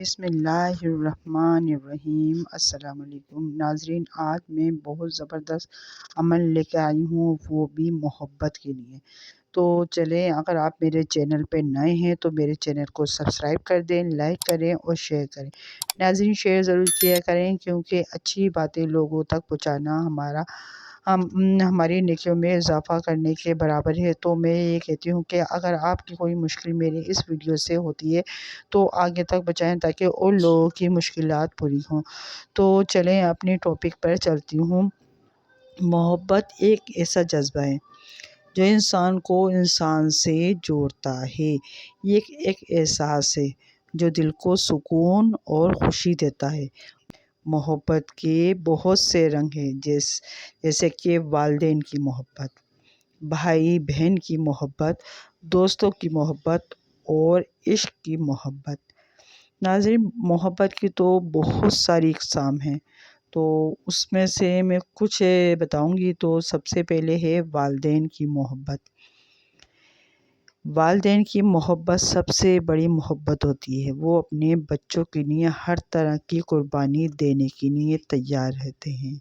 بسم اللہ الرحمن الرحیم۔ السلام علیکم ناظرین، آج میں بہت زبردست عمل لے کے آئی ہوں، وہ بھی محبت کے لیے۔ تو چلیں، اگر آپ میرے چینل پہ نئے ہیں تو میرے چینل کو سبسکرائب کر دیں، لائک کریں اور شیئر کریں۔ ناظرین، شیئر ضرور کیا کریں کیونکہ اچھی باتیں لوگوں تک پہنچانا ہماری نیکیوں میں اضافہ کرنے کے برابر ہے۔ تو میں یہ کہتی ہوں کہ اگر آپ کی کوئی مشکل میری اس ویڈیو سے ہوتی ہے تو آگے تک بچائیں تاکہ ان لوگوں کی مشکلات پوری ہوں۔ تو چلیں اپنی ٹاپک پر چلتی ہوں۔ محبت ایک ایسا جذبہ ہے جو انسان کو انسان سے جوڑتا ہے۔ یہ ایک احساس ہے جو دل کو سکون اور خوشی دیتا ہے۔ محبت کے بہت سے رنگ ہیں، جیسے کہ والدین کی محبت، بھائی بہن کی محبت، دوستوں کی محبت اور عشق کی محبت۔ ناظرین، محبت کی تو بہت ساری اقسام ہیں، تو اس میں سے میں کچھ بتاؤں گی۔ تو سب سے پہلے ہے والدین کی محبت۔ والدین کی محبت سب سے بڑی محبت ہوتی ہے۔ وہ اپنے بچوں کے لیے ہر طرح کی قربانی دینے کے لیے تیار رہتے ہیں۔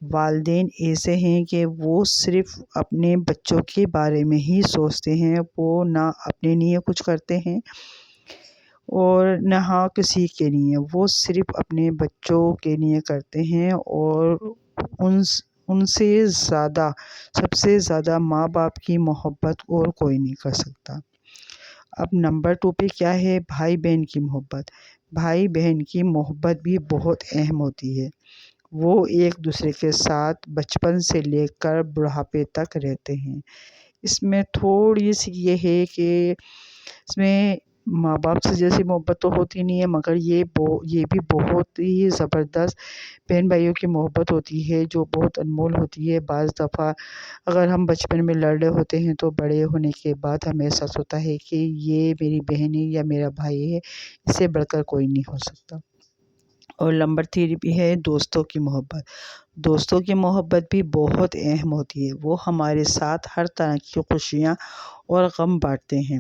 والدین ایسے ہیں کہ وہ صرف اپنے بچوں کے بارے میں ہی سوچتے ہیں، وہ نہ اپنے لیے کچھ کرتے ہیں اور نہ کسی کے لیے، وہ صرف اپنے بچوں کے لیے کرتے ہیں۔ اور ان سے زیادہ، سب سے زیادہ ماں باپ کی محبت اور کوئی نہیں کر سکتا۔ اب نمبر 2 پہ کیا ہے؟ بھائی بہن کی محبت۔ بھائی بہن کی محبت بھی بہت اہم ہوتی ہے۔ وہ ایک دوسرے کے ساتھ بچپن سے لے کر بڑھاپے تک رہتے ہیں۔ اس میں تھوڑی سی یہ ہے کہ اس میں ماں باپ سے جیسی محبت تو ہوتی نہیں ہے، مگر یہ بھی بہت ہی زبردست بہن بھائیوں کی محبت ہوتی ہے جو بہت انمول ہوتی ہے۔ بعض دفعہ اگر ہم بچپن میں لڑ رہے ہوتے ہیں تو بڑے ہونے کے بعد ہمیں احساس ہوتا ہے کہ یہ میری بہن ہے یا میرا بھائی ہے، اس سے بڑھ کر کوئی نہیں ہو سکتا۔ اور نمبر 3 بھی ہے دوستوں کی محبت۔ دوستوں کی محبت بھی بہت اہم ہوتی ہے۔ وہ ہمارے ساتھ ہر طرح کی خوشیاں اور غم بانٹتے ہیں۔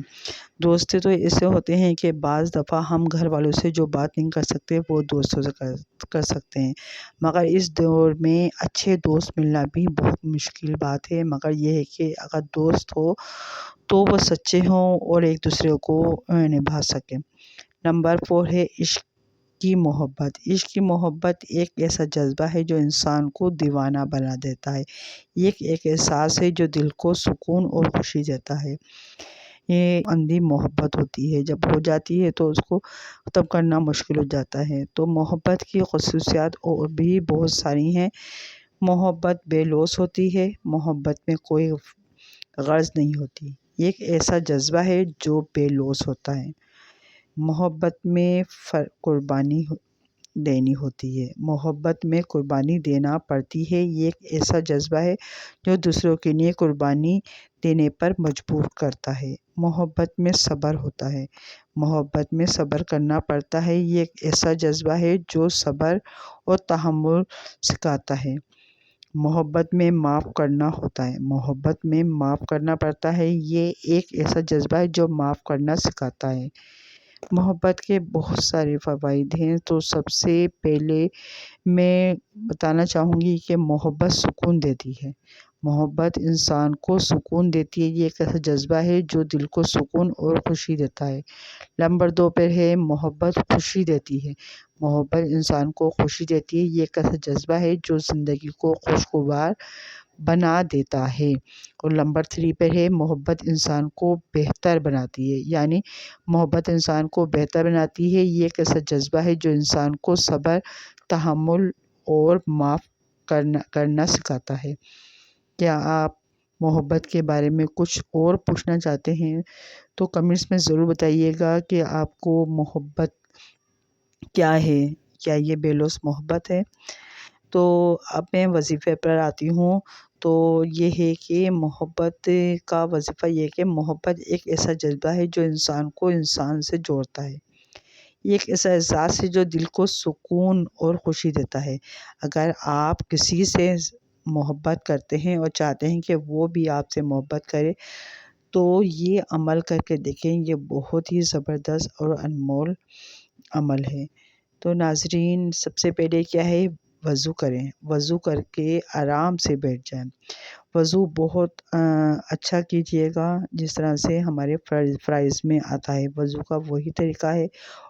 دوست تو ایسے ہوتے ہیں کہ بعض دفعہ ہم گھر والوں سے جو بات نہیں کر سکتے وہ دوستوں سے کر سکتے ہیں، مگر اس دور میں اچھے دوست ملنا بھی بہت مشکل بات ہے۔ مگر یہ ہے کہ اگر دوست ہو تو وہ سچے ہوں اور ایک دوسرے کو نبھا سکیں۔ نمبر 4 ہے عشق کی محبت۔ عشق کی محبت ایک ایسا جذبہ ہے جو انسان کو دیوانہ بنا دیتا ہے۔ یہ ایک احساس ہے جو دل کو سکون اور خوشی دیتا ہے۔ یہ اندھی محبت ہوتی ہے، جب ہو جاتی ہے تو اس کو ختم کرنا مشکل ہو جاتا ہے۔ تو محبت کی خصوصیات اور بھی بہت ساری ہیں۔ محبت بے لوث ہوتی ہے۔ محبت میں کوئی غرض نہیں ہوتی۔ یہ ایک ایسا جذبہ ہے جو بے لوث ہوتا ہے۔ محبت میں قربانی دینی ہوتی ہے۔ محبت میں قربانی دینا پڑتی ہے۔ یہ ایک ایسا جذبہ ہے جو دوسروں کے لیے قربانی دینے پر مجبور کرتا ہے۔ محبت میں صبر ہوتا ہے۔ محبت میں صبر کرنا پڑتا ہے۔ یہ ایک ایسا جذبہ ہے جو صبر اور تحمل سکھاتا ہے۔ محبت میں معاف کرنا ہوتا ہے۔ محبت میں معاف کرنا پڑتا ہے۔ یہ ایک ایسا جذبہ ہے جو معاف کرنا سکھاتا ہے۔ محبت کے بہت سارے فوائد ہیں، تو سب سے پہلے میں بتانا چاہوں گی کہ محبت سکون دیتی ہے۔ محبت انسان کو سکون دیتی ہے۔ یہ ایک ایسا جذبہ ہے جو دل کو سکون اور خوشی دیتا ہے۔ نمبر 2 پر ہے محبت خوشی دیتی ہے۔ محبت انسان کو خوشی دیتی ہے۔ یہ ایک ایسا جذبہ ہے جو زندگی کو خوشگوار بنا دیتا ہے۔ اور نمبر 3 پر ہے محبت انسان کو بہتر بناتی ہے، یعنی محبت انسان کو بہتر بناتی ہے۔ یہ ایک ایسا جذبہ ہے جو انسان کو صبر، تحمل اور معاف کرنا سکھاتا ہے۔ کیا آپ محبت کے بارے میں کچھ اور پوچھنا چاہتے ہیں تو کمنٹس میں ضرور بتائیے گا کہ آپ کو محبت کیا ہے، کیا یہ بے لوث محبت ہے؟ تو اب میں وظیفے پر آتی ہوں۔ تو یہ ہے کہ محبت کا وظیفہ یہ ہے کہ محبت ایک ایسا جذبہ ہے جو انسان کو انسان سے جوڑتا ہے۔ یہ ایک ایسا احساس ہے جو دل کو سکون اور خوشی دیتا ہے۔ اگر آپ کسی سے محبت کرتے ہیں اور چاہتے ہیں کہ وہ بھی آپ سے محبت کرے تو یہ عمل کر کے دیکھیں، یہ بہت ہی زبردست اور انمول عمل ہے۔ تو ناظرین، سب سے پہلے کیا ہے، وضو کریں، وضو کر کے آرام سے بیٹھ جائیں۔ وضو بہت اچھا کیجیے گا جس طرح سے ہمارے فرائض میں آتا ہے، وضو کا وہی طریقہ ہے۔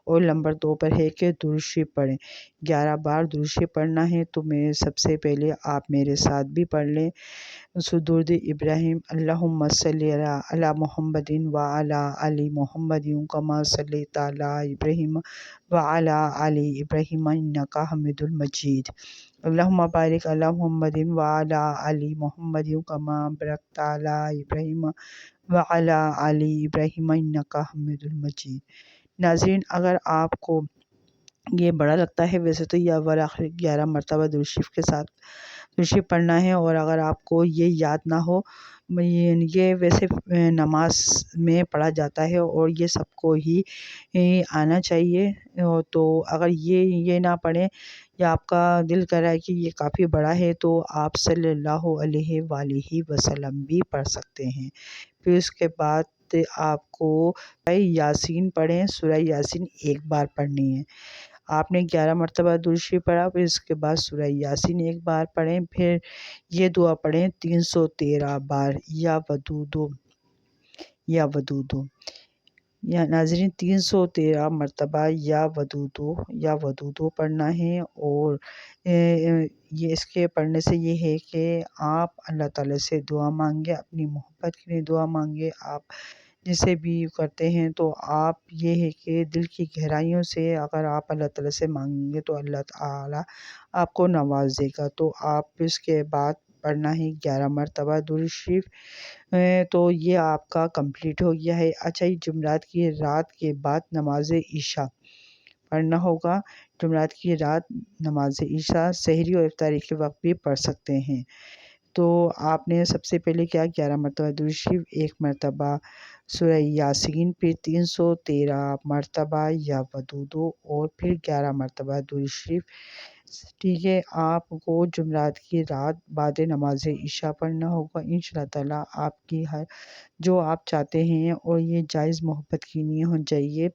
اور نمبر 2 پر ہے کہ درود شریف پڑھیں، 11 بار درود شریف پڑھنا ہے۔ تو میں سب سے پہلے آپ میرے ساتھ بھی پڑھ لیں، درود ابراہیم، اللہم صلی علی محمد وعلی آل محمد کما صلیت علی ابراہیم وعلی آل ابراہیم انک حمید المجید، اللہم بارک علی محمد وعلی آل محمد کما بارکت علی ابراہیم وعلی آل ابراہیم انک حمید المجید۔ ناظرین، اگر آپ کو یہ بڑا لگتا ہے، ویسے تو یہ اول آخر 11 مرتبہ درود شریف کے ساتھ درود شریف پڑھنا ہے، اور اگر آپ کو یہ یاد نہ ہو، یہ ویسے نماز میں پڑھا جاتا ہے اور یہ سب کو ہی آنا چاہیے۔ تو اگر یہ نہ پڑھیں یا آپ کا دل کر رہا ہے کہ یہ کافی بڑا ہے، تو آپ صلی اللہ علیہ وآلہ وسلم بھی پڑھ سکتے ہیں۔ پھر اس کے بعد آپ کو سورہ یاسین پڑھیں، سورہ یاسین 1 بار پڑھنی ہے۔ آپ نے 11 مرتبہ درود شریف پڑھا، پھر اس کے بعد سورہ یاسین 1 بار پڑھیں، پھر یہ دعا پڑھیں 313 بار، یا ودودو یا ودودو۔ یا ناظرین، 313 مرتبہ یا ودودو پڑھنا ہے۔ اور یہ اس کے پڑھنے سے یہ ہے کہ آپ اللہ تعالیٰ سے دعا مانگے، اپنی محبت کے لیے دعا مانگے۔ آپ جسے بھی کرتے ہیں تو آپ یہ ہے کہ دل کی گہرائیوں سے اگر آپ اللہ تعالیٰ سے مانگیں گے تو اللہ تعالیٰ آپ کو نواز دے گا۔ تو آپ اس کے بعد پڑھنا ہے 11 مرتبہ درود شریف۔ تو یہ آپ کا کمپلیٹ ہو گیا ہے۔ اچھا، یہ جمعرات کی رات کے بعد نماز عشاء پڑھنا ہوگا۔ جمعرات کی رات نماز عشاء سحری اور افطاری کے وقت بھی پڑھ سکتے ہیں۔ تو آپ نے سب سے پہلے کیا، 11 مرتبہ درود شریف، 1 مرتبہ سورہ یاسین، پھر 313 مرتبہ یا ودودو، اور پھر 11 مرتبہ درود شریف۔ ٹھیک ہے، آپ کو جمعرات کی رات بعد نماز عشاء پڑھنا ہوگا۔ انشاءاللہ تعالیٰ آپ کی جو آپ چاہتے ہیں، اور یہ جائز محبت کی نہیں ہو چاہیے۔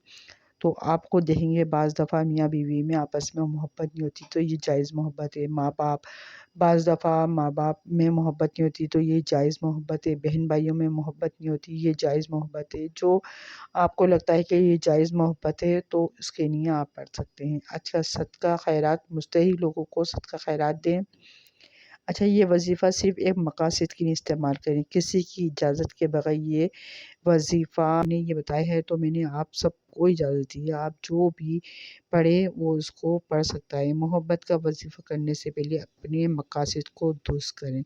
تو آپ کو دیکھیں گے بعض دفعہ میاں بیوی میں آپس میں محبت نہیں ہوتی تو یہ جائز محبت ہے۔ بعض دفعہ ماں باپ میں محبت نہیں ہوتی تو یہ جائز محبت ہے۔ بہن بھائیوں میں محبت نہیں ہوتی، یہ جائز محبت ہے۔ جو آپ کو لگتا ہے کہ یہ جائز محبت ہے تو اس کے لیے آپ پڑھ سکتے ہیں۔ اچھا، صدقہ خیرات، مستحق لوگوں کو صدقہ خیرات دیں۔ اچھا، یہ وظیفہ صرف ایک مقاصد کے لیے استعمال کریں، کسی کی اجازت کے بغیر یہ وظیفہ میں نے یہ بتایا ہے تو میں نے آپ سب کو اجازت دی ہے، آپ جو بھی پڑھے وہ اس کو پڑھ سکتا ہے۔ محبت کا وظیفہ کرنے سے پہلے اپنے مقاصد کو درست کریں۔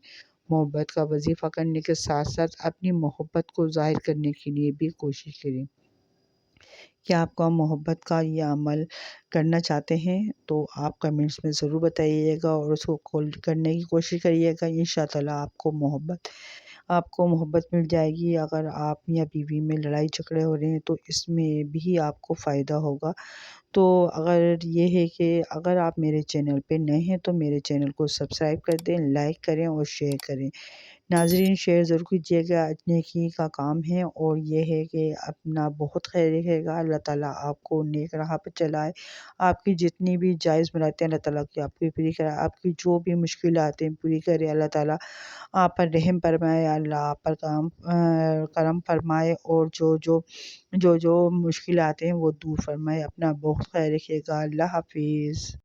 محبت کا وظیفہ کرنے کے ساتھ ساتھ اپنی محبت کو ظاہر کرنے کے لیے بھی کوشش کریں۔ کیا آپ کا محبت کا یہ عمل کرنا چاہتے ہیں تو آپ کمنٹس میں ضرور بتائیے گا اور اس کو کرنے کی کوشش کریے گا۔ انشاءاللہ آپ کو محبت مل جائے گی۔ اگر آپ میاں بیوی میں لڑائی جھگڑے ہو رہے ہیں تو اس میں بھی آپ کو فائدہ ہوگا۔ تو اگر یہ ہے کہ اگر آپ میرے چینل پہ نئے ہیں تو میرے چینل کو سبسکرائب کر دیں، لائک کریں اور شیئر کریں۔ ناظرین، شیئر ضرور کیجیے گا، نیکی کا کام ہے، اور یہ ہے کہ اپنا بہت خیال رکھے گا۔ اللہ تعالیٰ آپ کو نیک راہ پر چلائے، آپ کی جتنی بھی جائز مرادیں اللہ تعالیٰ کی آپ کی پوری کرائے، آپ کی جو بھی مشکلات ہیں پوری کرے۔ اللہ تعالیٰ آپ پر رحم فرمائے، اللہ آپ پر کرم فرمائے، اور جو مشکلات ہیں وہ دور فرمائے۔ اپنا بہت خیال رکھیے گا۔ اللہ حافظ۔